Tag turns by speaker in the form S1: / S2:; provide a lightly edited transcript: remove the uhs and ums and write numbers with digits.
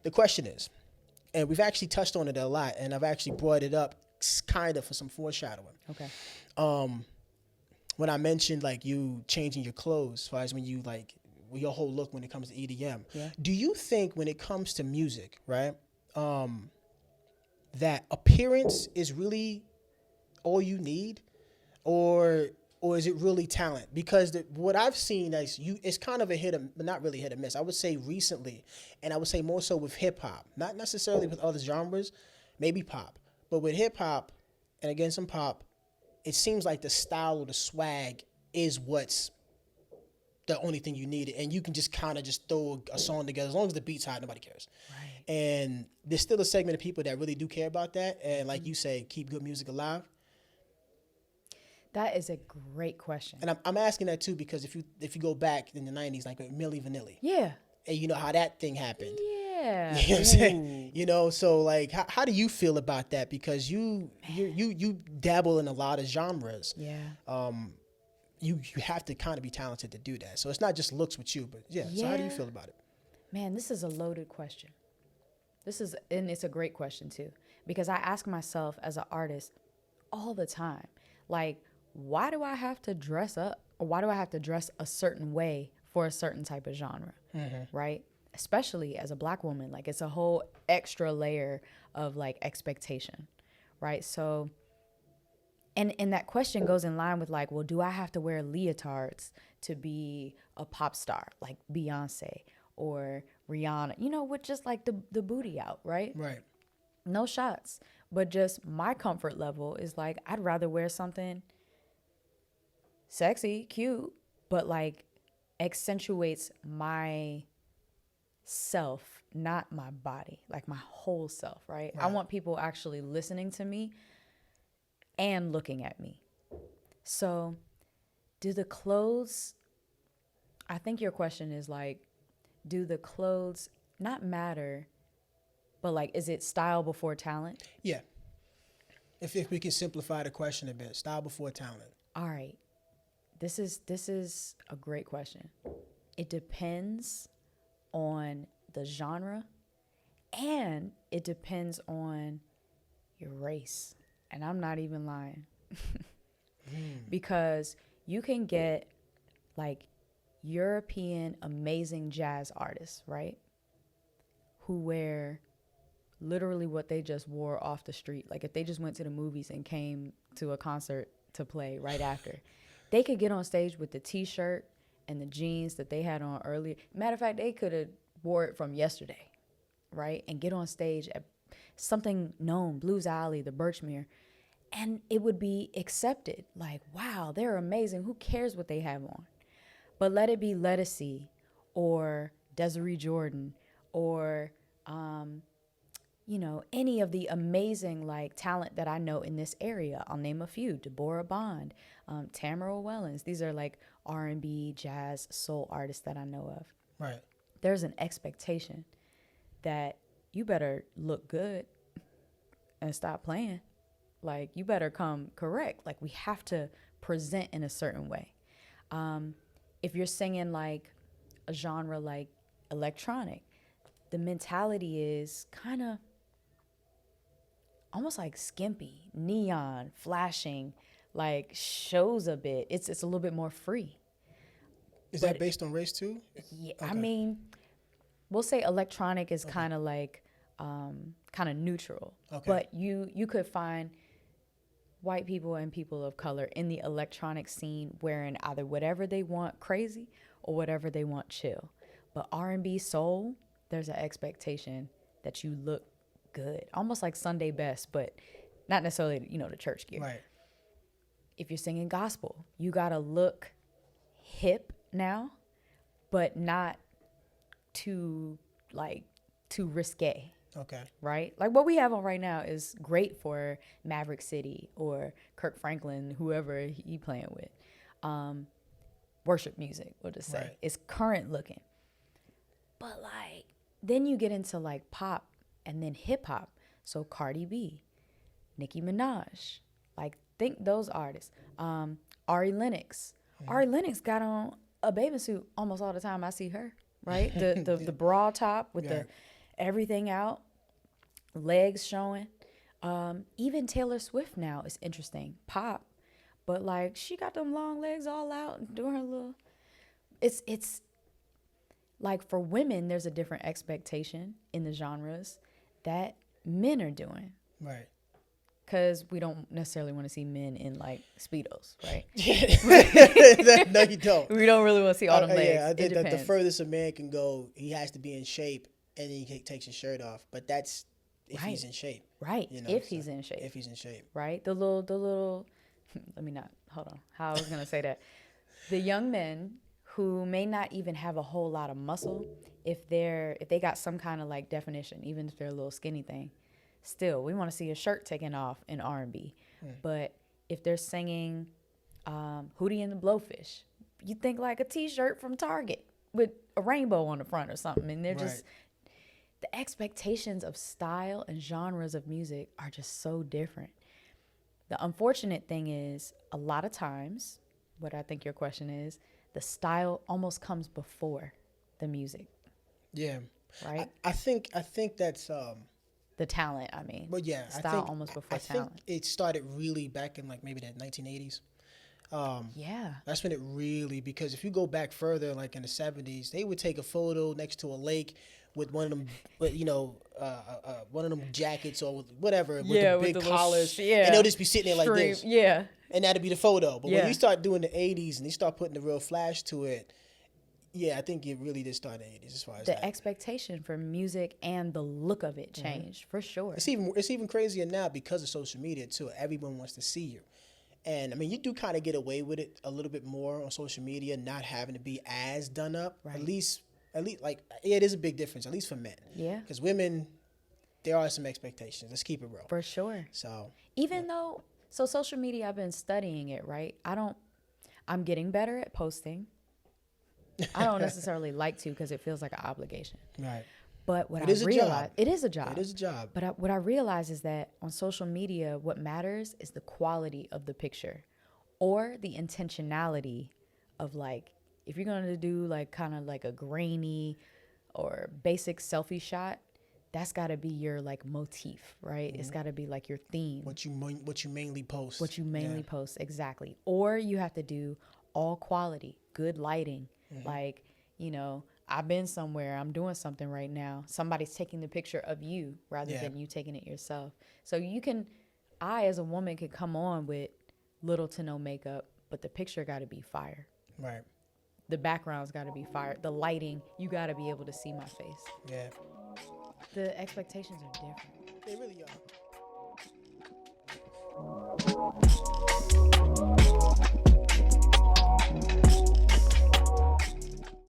S1: the question is, and we've actually touched on it a lot, and I've actually brought it up kind of for some foreshadowing.
S2: Okay.
S1: When I mentioned like you changing your clothes, as far as when you like your whole look when it comes to EDM.
S2: Yeah.
S1: Do you think when it comes to music, right, that appearance is really all you need, or is it really talent? Because what I've seen is it's kind of a not really hit or miss. I would say recently, and I would say more so with hip hop, not necessarily with other genres, maybe pop, but with hip hop, and again some pop, it seems like the style or the swag is what's the only thing you need, and you can just kind of just throw a song together as long as the beat's hot, nobody cares.
S2: Right.
S1: And there's still a segment of people that really do care about that, and like you say, keep good music alive.
S2: That is a great question.
S1: And I'm asking that too because if you go back in the '90s, like with Milli Vanilli,
S2: Yeah.
S1: and you know how that thing happened.
S2: Yeah.
S1: You know what I'm saying? You know, so like, how do you feel about that? Because you dabble in a lot of genres.
S2: Yeah.
S1: You have to kind of be talented to do that. So it's not just looks with you, but yeah. So how do you feel about it?
S2: Man, this is a loaded question. And it's a great question too, because I ask myself as an artist all the time, like, why do I have to dress up, or why do I have to dress a certain way for a certain type of genre, right? Especially as a Black woman, like it's a whole extra layer of like expectation, right? So, and that question goes in line with like, well, do I have to wear leotards to be a pop star like Beyonce or Rihanna, you know, with just like the booty out, right?
S1: Right.
S2: No shots. But just my comfort level is like, I'd rather wear something sexy, cute, but like accentuates my self, not my body, like my whole self, right? I want people actually listening to me and looking at me. So do the clothes, I think your question is like, do the clothes not matter, but like, is it style before talent?
S1: Yeah. If we can simplify the question a bit, style before talent.
S2: All right. This is a great question. It depends on the genre, and it depends on your race. And I'm not even lying. Because you can get like European amazing jazz artists, right? Who wear literally what they just wore off the street. Like if they just went to the movies and came to a concert to play right after, they could get on stage with the t-shirt and the jeans that they had on earlier. Matter of fact, they could have wore it from yesterday, right? And get on stage at something known, Blues Alley, the Birchmere, and it would be accepted. Like, wow, they're amazing. Who cares what they have on? But let it be Lettucey or Desiree Jordan or, you know, any of the amazing like talent that I know in this area. I'll name a few: Deborah Bond, Tamara Wellens. These are like R&B, jazz, soul artists that I know of.
S1: Right.
S2: There's an expectation that you better look good and stop playing. Like, you better come correct. Like, we have to present in a certain way. If you're singing like a genre like electronic, the mentality is kind of almost like skimpy, neon, flashing, like shows a bit. It's a little bit more free.
S1: Is that based on race too?
S2: Yeah,
S1: Okay.
S2: I mean, we'll say electronic is kind of like kind of neutral.
S1: Okay.
S2: But you could find white people and people of color in the electronic scene wearing either whatever they want crazy or whatever they want chill. But R&B soul, there's an expectation that you look good, almost like Sunday best, but not necessarily, you know, the church gear.
S1: Right.
S2: If you're singing gospel, you gotta look hip now, but not too risque.
S1: Okay.
S2: Right? Like what we have on right now is great for Maverick City or Kirk Franklin, whoever he playing with. Worship music, we'll just say.
S1: Right.
S2: It's current looking. But like, then you get into like pop and then hip hop. So Cardi B, Nicki Minaj, like think those artists. Ari Lennox. Ari Lennox got on a bathing suit almost all the time I see her, right? The bra top with the, everything out, legs showing. Even Taylor Swift now is interesting. Pop, but like she got them long legs all out and doing her little. It's like for women, there's a different expectation in the genres that men are doing.
S1: Right.
S2: Because we don't necessarily want to see men in like Speedos, right?
S1: No, you don't.
S2: We don't really want to see all them legs.
S1: Yeah, I think that the
S2: depends.
S1: furthest a man can go, he has to be in shape, and then he takes his shirt off. But that's if
S2: Right.
S1: he's in shape.
S2: Right.
S1: You know,
S2: If
S1: so
S2: he's in shape.
S1: If he's in shape.
S2: Right. The little. Let me not. Hold on. How I was gonna say that. The young men who may not even have a whole lot of muscle, if they got some kind of like definition, even if they're a little skinny thing, still we want to see a shirt taken off in R&B. But if they're singing Hootie and the Blowfish, you think like a T-shirt from Target with a rainbow on the front or something, and they're just the expectations of style and genres of music are just so different. The unfortunate thing is a lot of times, what I think your question is, the style almost comes before the music.
S1: Yeah.
S2: Right?
S1: I think that's
S2: The talent, I mean.
S1: but yeah,
S2: Style almost before talent.
S1: I think it started really back in like maybe the 1980s.
S2: Yeah.
S1: That's when it really, because if you go back further, like in the 70s, they would take a photo next to a lake with one of them, one of them jackets or whatever, with the big collars, and they'll just be sitting there like this.
S2: Yeah.
S1: And that'd be the photo. But
S2: Yeah.
S1: when you start doing the 80s and you start putting the real flash to it, yeah, I think it really did start in the 80s as far as
S2: The
S1: that.
S2: expectation for music and the look of it changed, for sure.
S1: It's even crazier now because of social media too. Everyone wants to see you. And I mean, you do kind of get away with it a little bit more on social media, not having to be as done up.
S2: Right.
S1: At least, like, yeah, it is a big difference, at least for men.
S2: Yeah.
S1: Because women, there are some expectations. Let's keep it real.
S2: For sure.
S1: So,
S2: Even though, so social media, I've been studying it, right? I'm getting better at posting. I don't necessarily like to because it feels like an obligation.
S1: right.
S2: But what
S1: It
S2: I
S1: is a
S2: realize,
S1: job.
S2: it is a job.
S1: It is a job.
S2: But what I realize is that on social media, what matters is the quality of the picture or the intentionality of like, if you're going to do like kind of like a grainy or basic selfie shot, that's got to be your like motif, right? It's got to be like your theme.
S1: What you mainly post.
S2: What you mainly post, exactly. Or you have to do all quality, good lighting. Like, you know, I've been somewhere, I'm doing something right now. Somebody's taking the picture of you rather than you taking it yourself. So I as a woman could come on with little to no makeup, but the picture got to be fire.
S1: Right.
S2: The background's got to be fire. The lighting, you got to be able to see my face.
S1: Yeah.
S2: The expectations are different.
S1: They really are.